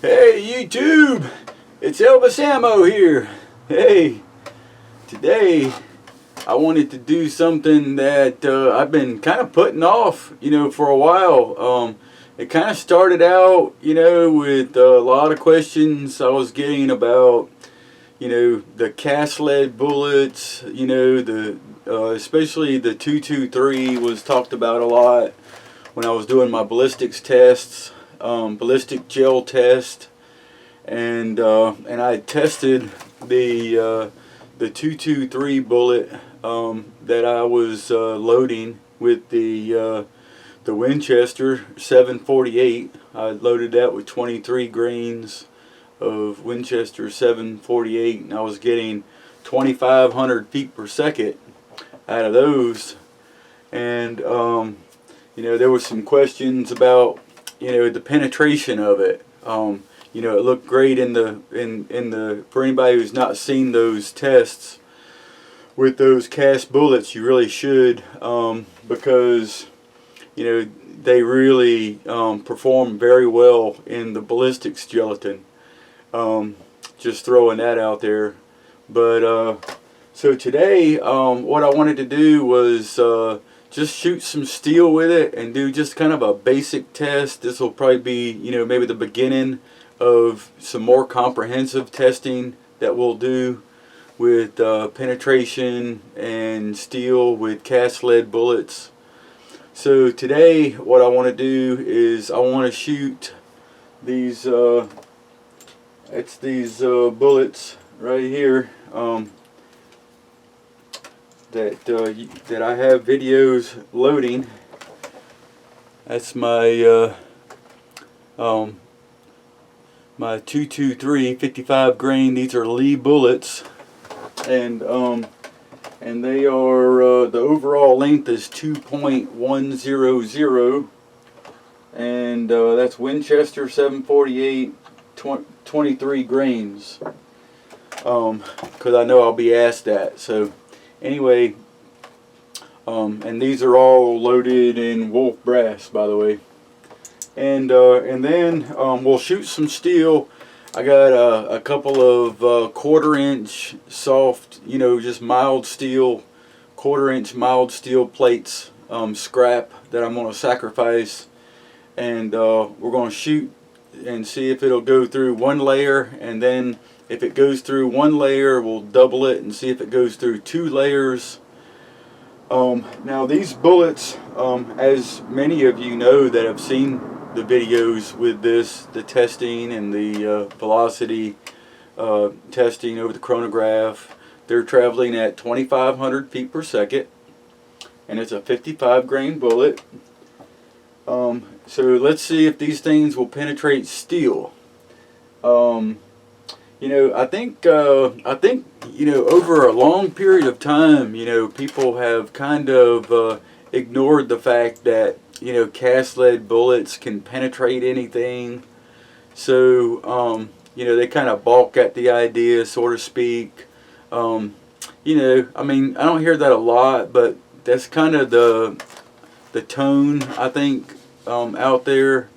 Hey YouTube, it's Elvis Ammo here. Hey, today I wanted to do something that I've been kind of putting off, for a while. It kind of started out, with a lot of questions I was getting about, the cast lead bullets, especially the 223 was talked about a lot when I was doing my ballistics tests. Ballistic gel test, and I tested the 223 bullet that I was loading with the Winchester 748. I loaded that with 23 grains of Winchester 748, and I was getting 2,500 feet per second out of those. And there was some questions about the penetration of it. It looked great in the for anybody who's not seen those tests with those cast bullets. You really should, because they really perform very well in the ballistics gelatin. Just throwing that out there. But so today, what I wanted to do was just shoot some steel with it and do just kind of a basic test. This will probably be, maybe the beginning of some more comprehensive testing that we'll do with penetration and steel with cast lead bullets. So today what I want to do is I want to shoot these bullets right here. That I have videos loading. That's my my 223 55 grain. These are Lee bullets, and they are the overall length is 2.100, and that's Winchester 748 23 grains. Because I know I'll be asked that. So anyway, and these are all loaded in wolf brass, by the way. And then we'll shoot some steel. I got a couple of 1/4 inch soft, just mild steel, 1/4 inch mild steel plates, scrap that I'm going to sacrifice, and we're going to shoot and see if it'll go through one layer, and then if it goes through one layer, we'll double it and see if it goes through 2 layers. Now these bullets, as many of you know that have seen the videos with this, the testing and the velocity testing over the chronograph, they're traveling at 2,500 feet per second, and it's a 55 grain bullet. So let's see if these things will penetrate steel. I think over a long period of time, people have kind of ignored the fact that cast lead bullets can penetrate anything. So they kind of balk at the idea, so to speak. I mean, I don't hear that a lot, but that's kind of the tone, I think, out there.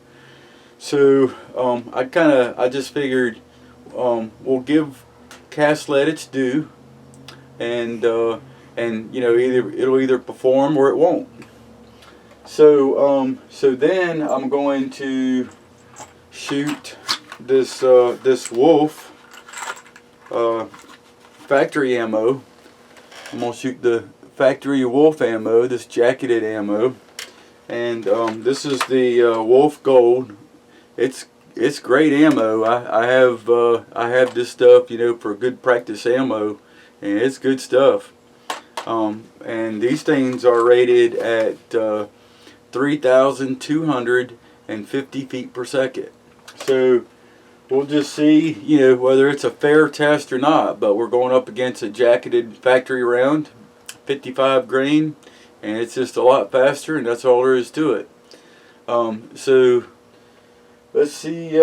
So I just figured we'll give cast lead its due, and it'll either perform or it won't. So then I'm going to shoot this Wolf factory ammo. I'm gonna shoot the factory Wolf ammo, this jacketed ammo, and this is the Wolf Gold. It's great ammo. I have this stuff, for good practice ammo, and it's good stuff. And these things are rated at 3,250 feet per second. So we'll just see, whether it's a fair test or not. But we're going up against a jacketed factory round, 55 grain, and it's just a lot faster, and that's all there is to it. So let's see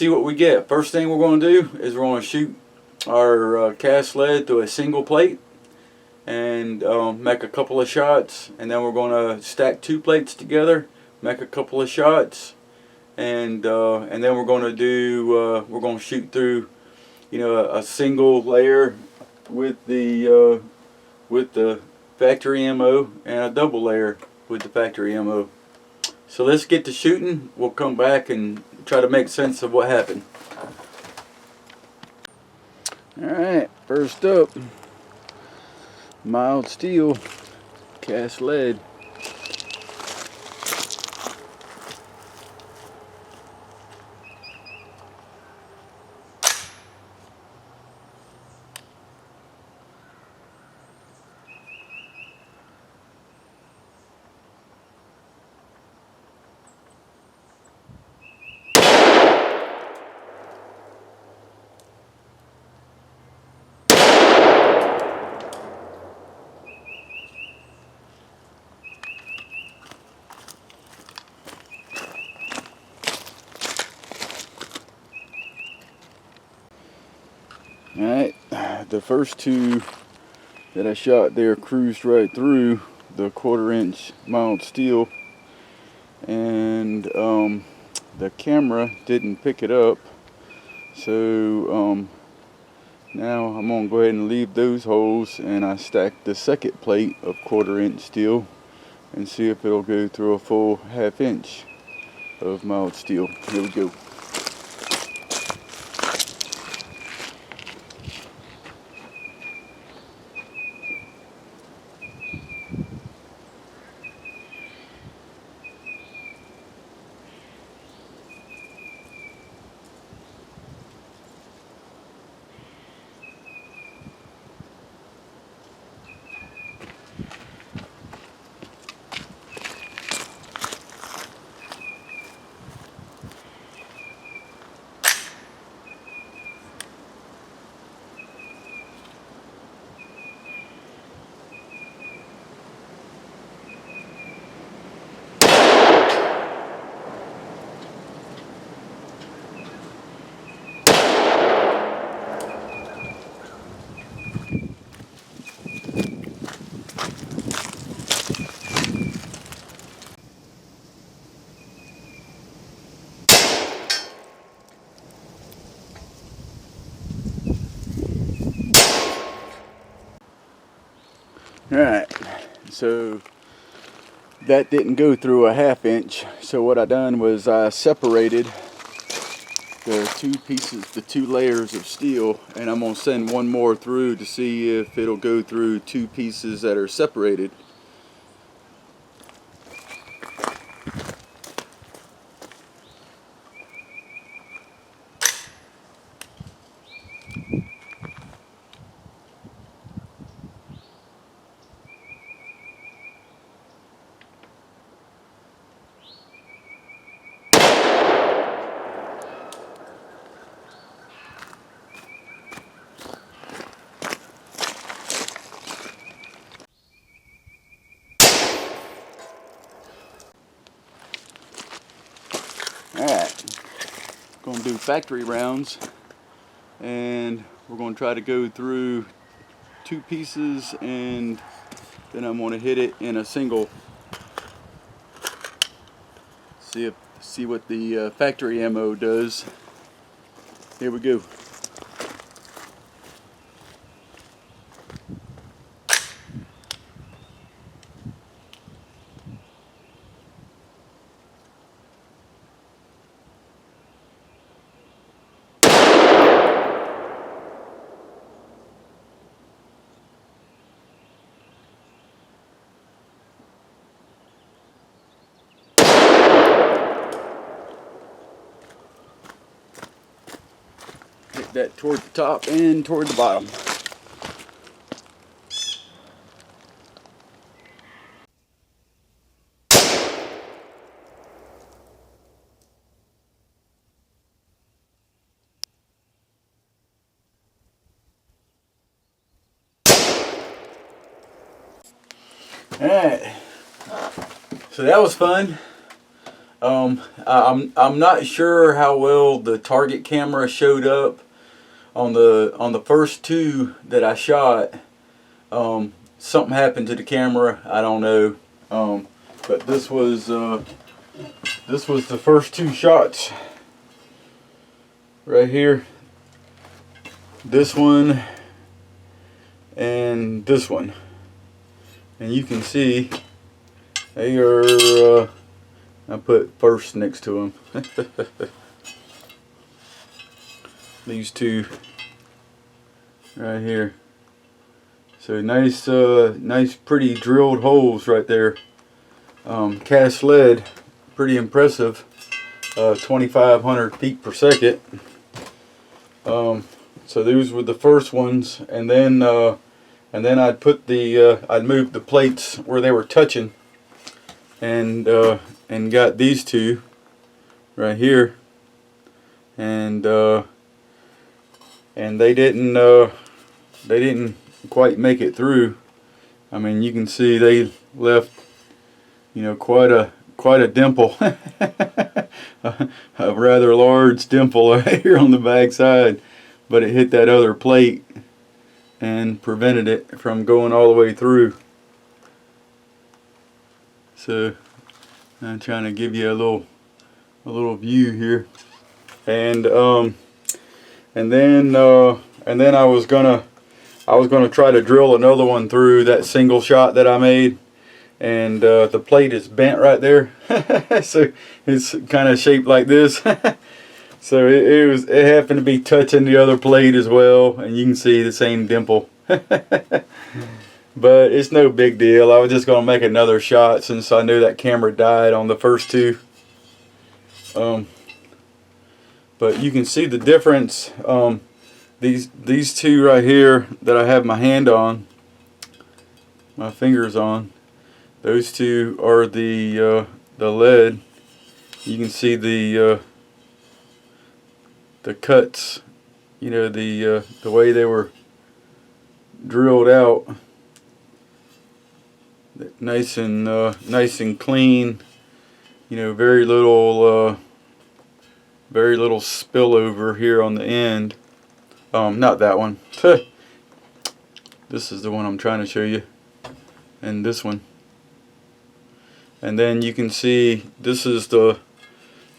what we get. First thing we're going to do is we're going to shoot our cast lead through a single plate and make a couple of shots, and then we're going to stack 2 plates together, make a couple of shots, and then we're going to do we're going to shoot through, you know, a single layer with the factory ammo and a double layer with the factory ammo. So let's get to shooting. We'll come back and try to make sense of what happened. Alright, first up, mild steel, cast lead. Alright, the first two that I shot there cruised right through the 1/4 inch mild steel, and the camera didn't pick it up, so now I'm going to go ahead and leave those holes, and I stacked the second plate of 1/4 inch steel and see if it'll go through a full 1/2 inch of mild steel. Here we go. Alright, so that didn't go through a 1/2 inch, so what I done was I separated the two pieces, the two layers of steel, and I'm going to send one more through to see if it'll go through two pieces that are separated. Alright, going to do factory rounds, and we're going to try to go through two pieces, and then I'm going to hit it in a single. See what the factory ammo does. Here we go. Hit that toward the top and toward the bottom. Alright, so that was fun. I'm not sure how well the target camera showed up on the first two that I shot. Something happened to the camera, I don't know. But this was this was the first two shots right here. This one and this one, and you can see they are I put first next to them. These two right here. So nice, nice, pretty drilled holes right there. Cast lead, pretty impressive. 2,500 feet per second. So those were the first ones, and then I'd put the I'd move the plates where they were touching, and got these two right here, and they didn't quite make it through. I mean, you can see they left, you know, quite a dimple, a rather large dimple right here on the back side, but it hit that other plate and prevented it from going all the way through. So I'm trying to give you a little view here, and then I was gonna try to drill another one through that single shot that I made, and the plate is bent right there. So it's kind of shaped like this. So it happened to be touching the other plate as well, and you can see the same dimple. But it's no big deal. I was just going to make another shot since I knew that camera died on the first two. But you can see the difference. These two right here that I have my hand on, my fingers on, those two are the lead. You can see the cuts, you know, the way they were drilled out, nice and clean. You know, very little spillover here on the end. Not that one. This is the one I'm trying to show you, and this one. And then you can see this is the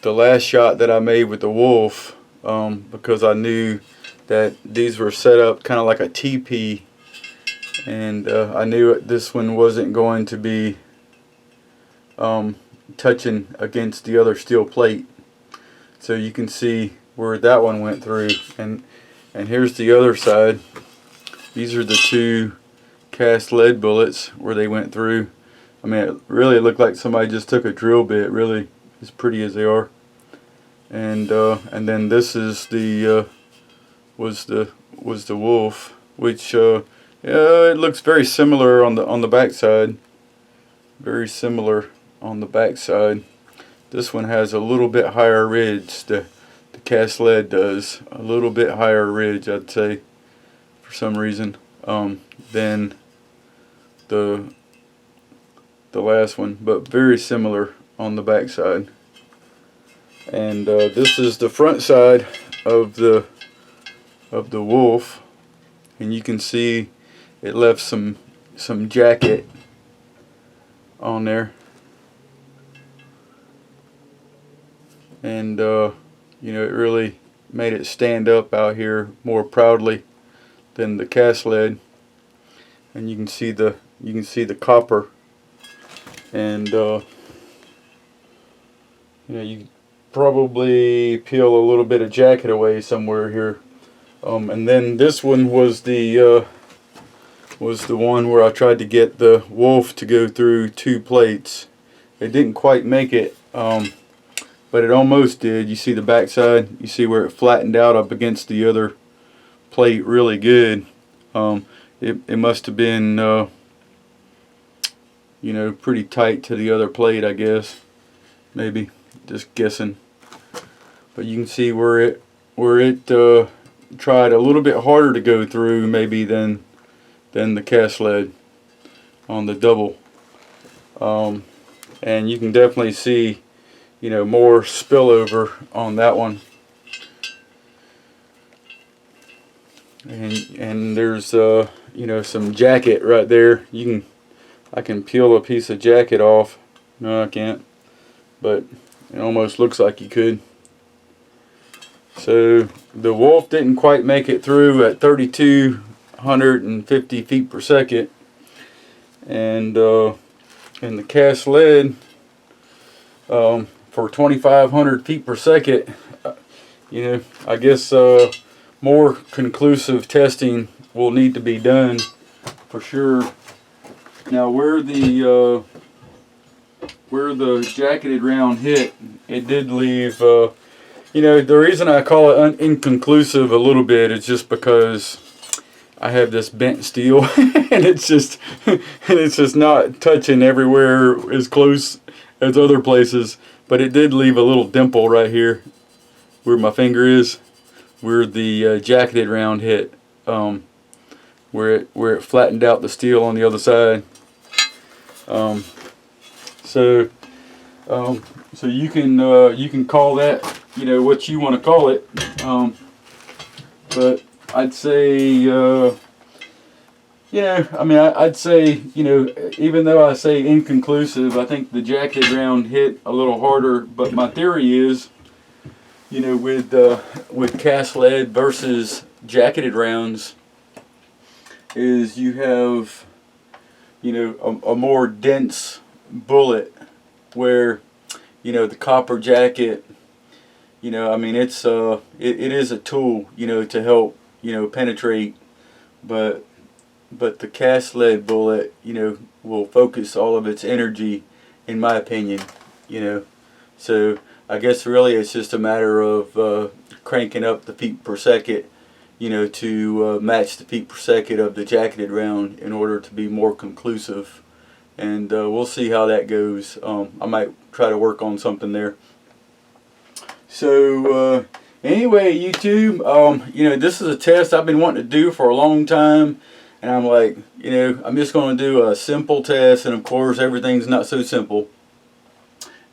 last shot that I made with the wolf, because I knew that these were set up kind of like a teepee, and I knew this one wasn't going to be touching against the other steel plate. So you can see where that one went through, and here's the other side. These are the two cast lead bullets where they went through. I mean, it really looked like somebody just took a drill bit, really, as pretty as they are. And then this is the was the wolf, which yeah, it looks very similar on the back side. Very similar on the back side. This one has a little bit higher ridge. The cast lead does a little bit higher ridge, I'd say, for some reason, than the last one, but very similar on the back side. And this is the front side of the wolf, and you can see it left some jacket on there, and you know, it really made it stand up out here more proudly than the cast lead. And you can see the copper, and you know, you probably peel a little bit of jacket away somewhere here. And then this one was the one where I tried to get the wolf to go through two plates. It didn't quite make it, but it almost did. You see the back side? You see where it flattened out up against the other plate really good. It must have been you know, pretty tight to the other plate, I guess. Maybe, just guessing. But you can see where it tried a little bit harder to go through, maybe, than the cast lead on the double. And you can definitely see, you know, more spillover on that one. And there's you know, some jacket right there. I can peel a piece of jacket off. No, I can't. but it almost looks like you could. So the Wolf didn't quite make it through at 3,250 feet per second, and the cast lead for 2,500 feet per second. You know, I guess more conclusive testing will need to be done for sure. Now, where the jacketed round hit, it did leave. You know, the reason I call it inconclusive a little bit is just because I have this bent steel, and it's just not touching everywhere as close as other places. But it did leave a little dimple right here, where my finger is, where the jacketed round hit, where it flattened out the steel on the other side. So you can call that, you know, what you want to call it, but I'd say, you know, I mean, I'd say, you know, even though I say inconclusive, I think the jacketed round hit a little harder. But my theory is, you know, with cast lead versus jacketed rounds, is you have, you know, a more dense bullet, where, you know, the copper jacket, you know, I mean, it is a tool, you know, to help, you know, penetrate, but the cast lead bullet, you know, will focus all of its energy, in my opinion, you know. So I guess really it's just a matter of cranking up the feet per second, you know, to match the feet per second of the jacketed round in order to be more conclusive. And we'll see how that goes. I might try to work on something there. So anyway, YouTube, you know, this is a test I've been wanting to do for a long time, and I'm like, you know, I'm just going to do a simple test, and of course everything's not so simple.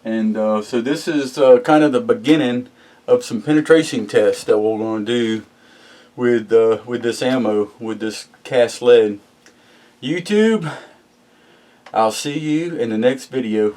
And so this is kind of the beginning of some penetration tests that we're going to do with this ammo, with this cast lead. YouTube, I'll see you in the next video.